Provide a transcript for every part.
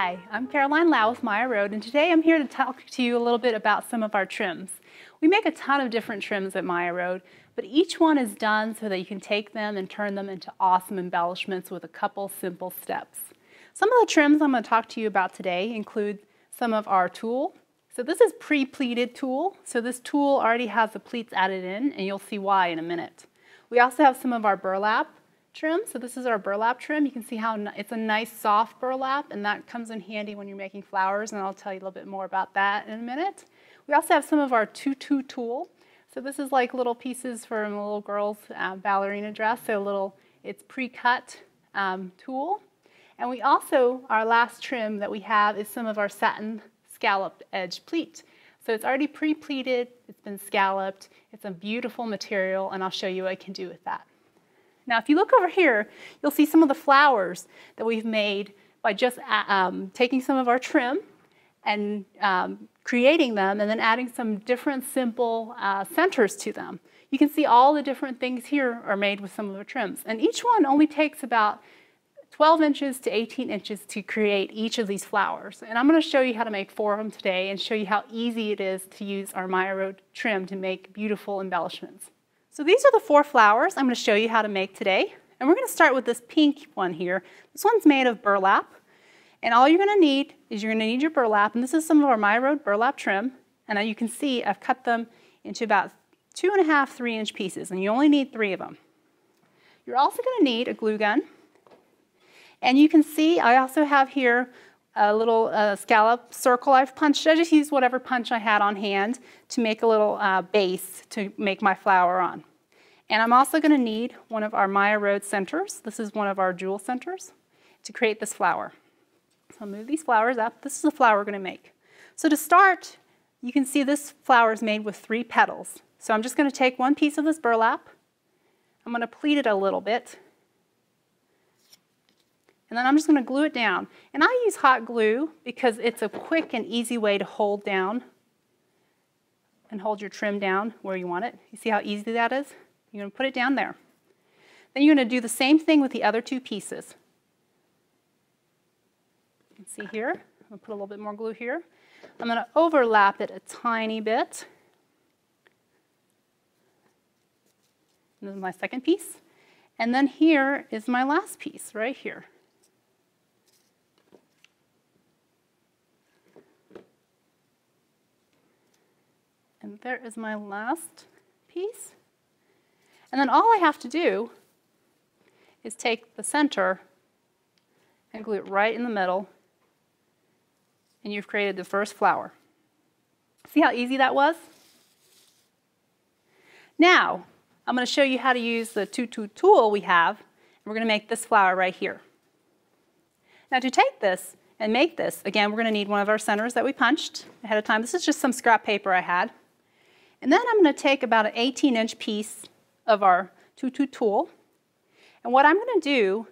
Hi, I'm Caroline Lau with Maya Road, and today I'm here to talk to you a little bit about some of our trims. We make a ton of different trims at Maya Road, but each one is done so that you can take them and turn them into awesome embellishments with a couple simple steps. Some of the trims I'm going to talk to you about today include some of our tulle. So this is pre-pleated tulle, so this tulle already has the pleats added in, and you'll see why in a minute. We also have some of our burlap trim. So this is our burlap trim. You can see how it's a nice soft burlap, and that comes in handy when you're making flowers, and I'll tell you a little bit more about that in a minute. We also have some of our tutu tulle. So this is like little pieces for a little girl's ballerina dress. So it's pre-cut tulle. And we also, our last trim that we have is some of our satin scalloped edge pleat. So it's already pre-pleated, it's been scalloped, it's a beautiful material, and I'll show you what I can do with that. Now, if you look over here, you'll see some of the flowers that we've made by just taking some of our trim and creating them and then adding some different simple centers to them. You can see all the different things here are made with some of the trims. And each one only takes about 12 inches to 18 inches to create each of these flowers. And I'm going to show you how to make 4 of them today and show you how easy it is to use our Maya Road trim to make beautiful embellishments. So these are the 4 flowers I'm going to show you how to make today. And we're going to start with this pink one here. This one's made of burlap. And all you're going to need is you're going to need your burlap. And this is some of our Maya Road burlap trim. And you can see I've cut them into about 2.5, 3-inch pieces. And you only need 3 of them. You're also going to need a glue gun. And you can see I also have here a little scallop circle I've punched. I just used whatever punch I had on hand to make a little base to make my flower on. And I'm also going to need one of our Maya Road centers. This is one of our jewel centers to create this flower. So I'll move these flowers up. This is the flower we're going to make. So to start, you can see this flower is made with 3 petals. So I'm just going to take one piece of this burlap. I'm going to pleat it a little bit. And then I'm just going to glue it down. And I use hot glue because it's a quick and easy way to hold down and hold your trim down where you want it. You see how easy that is? You're going to put it down there. Then you're going to do the same thing with the other 2 pieces. You can see here, I'm going to put a little bit more glue here. I'm going to overlap it a tiny bit. And this is my second piece. And then here is my last piece right here. And there is my last piece. And then all I have to do is take the center and glue it right in the middle, and you've created the first flower. See how easy that was? Now, I'm going to show you how to use the tutu tulle we have, and we're going to make this flower right here. Now to take this and make this, again, we're going to need one of our centers that we punched ahead of time. This is just some scrap paper I had. And then I'm going to take about an 18-inch piece of our tutu tulle. And what I'm going to do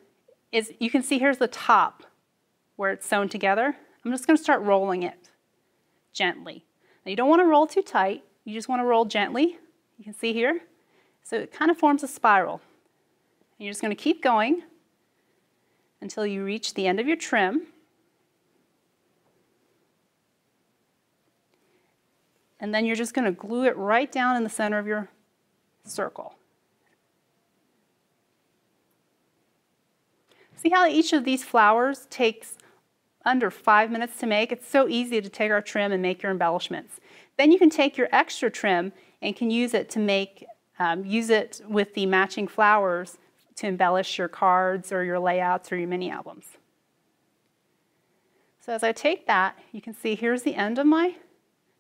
is, you can see here's the top where it's sewn together. I'm just going to start rolling it gently. Now you don't want to roll too tight. You just want to roll gently. You can see here. So it kind of forms a spiral. And you're just going to keep going until you reach the end of your trim. And then you're just going to glue it right down in the center of your circle. See how each of these flowers takes under 5 minutes to make? It's so easy to take our trim and make your embellishments. Then you can take your extra trim and can use it to make, use it with the matching flowers to embellish your cards or your layouts or your mini albums. So as I take that, you can see here's the end of my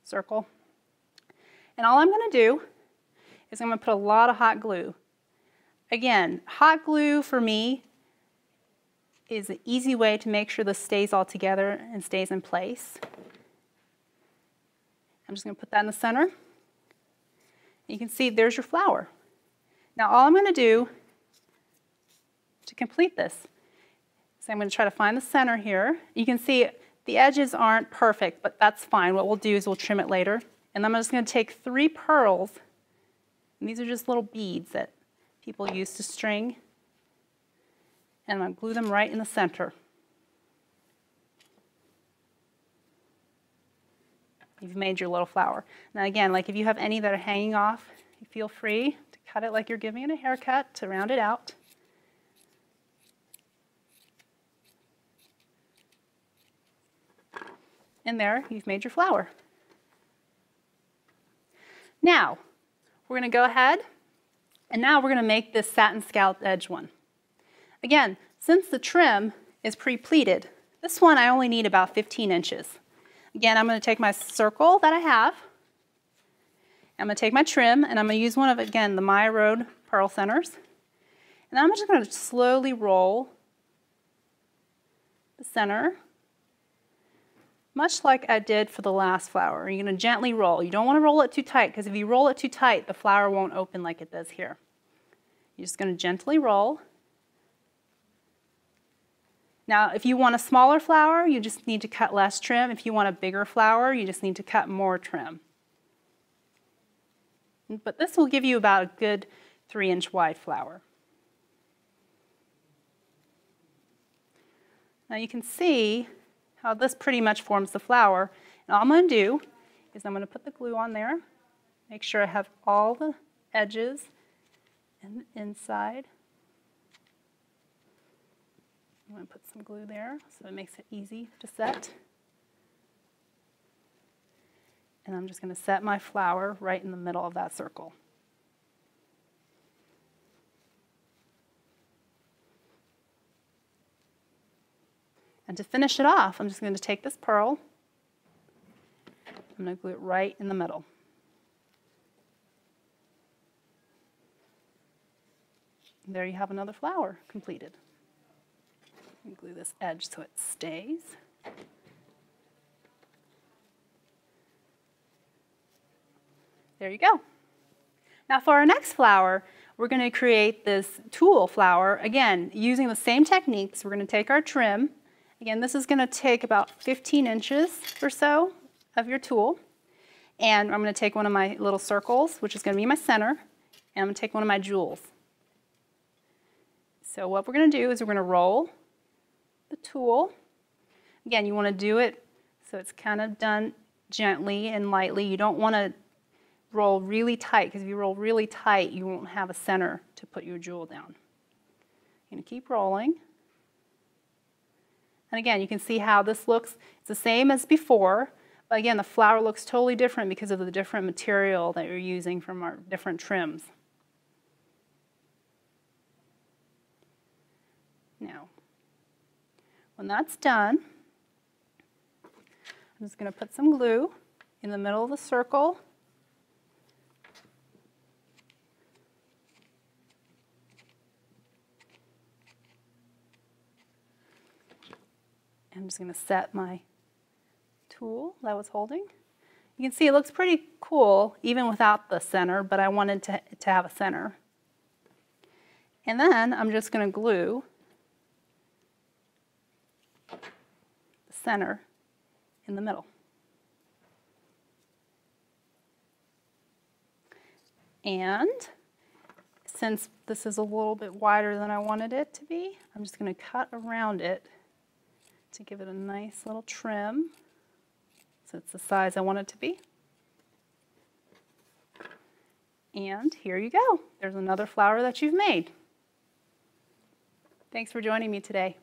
circle. And all I'm going to do is I'm going to put a lot of hot glue. Again, hot glue for me is an easy way to make sure this stays all together and stays in place. I'm just going to put that in the center. You can see there's your flower. Now all I'm going to do to complete this is I'm going to try to find the center here. You can see the edges aren't perfect, but that's fine. What we'll do is we'll trim it later. And I'm just going to take 3 pearls, and these are just little beads that people use to string, and I'm going to glue them right in the center. you've made your little flower. Now again, like if you have any that are hanging off, you feel free to cut it like you're giving it a haircut to round it out. And there, you've made your flower. Now, we're going to go ahead, and now we're going to make this satin scalloped edge one. Again, since the trim is pre-pleated, this one I only need about 15 inches. Again, I'm going to take my circle that I have, I'm going to take my trim, and I'm going to use one of, again, the Maya Road Pearl Centers, and I'm just going to slowly roll the center, much like I did for the last flower. You're going to gently roll. You don't want to roll it too tight, because if you roll it too tight, the flower won't open like it does here. You're just going to gently roll. Now, if you want a smaller flower, you just need to cut less trim. If you want a bigger flower, you just need to cut more trim. But this will give you about a good 3-inch wide flower. Now you can see how this pretty much forms the flower. And all I'm going to do is I'm going to put the glue on there, make sure I have all the edges and the inside. I'm going to put some glue there so it makes it easy to set. And I'm just going to set my flower right in the middle of that circle. And to finish it off, I'm just going to take this pearl, I'm going to glue it right in the middle. And there you have another flower completed. And glue this edge so it stays. There you go. Now for our next flower, we're going to create this tulle flower. Again, using the same techniques, we're going to take our trim. Again, this is going to take about 15 inches or so of your tulle. And I'm going to take one of my little circles, which is going to be my center, and I'm going to take one of my jewels. So what we're going to do is we're going to roll the tulle. Again, you want to do it so it's kind of done gently and lightly. You don't want to roll really tight, because if you roll really tight, you won't have a center to put your jewel down. You're going to keep rolling. And again, you can see how this looks. It's the same as before, but again, the flower looks totally different because of the different material that you're using from our different trims. Now, when that's done, I'm just going to put some glue in the middle of the circle. I'm just going to set my tulle that I was holding. You can see it looks pretty cool even without the center, but I wanted to have a center. And then I'm just going to glue the center in the middle. And since this is a little bit wider than I wanted it to be, I'm just going to cut around it to give it a nice little trim so it's the size I want it to be. And here you go. There's another flower that you've made. Thanks for joining me today.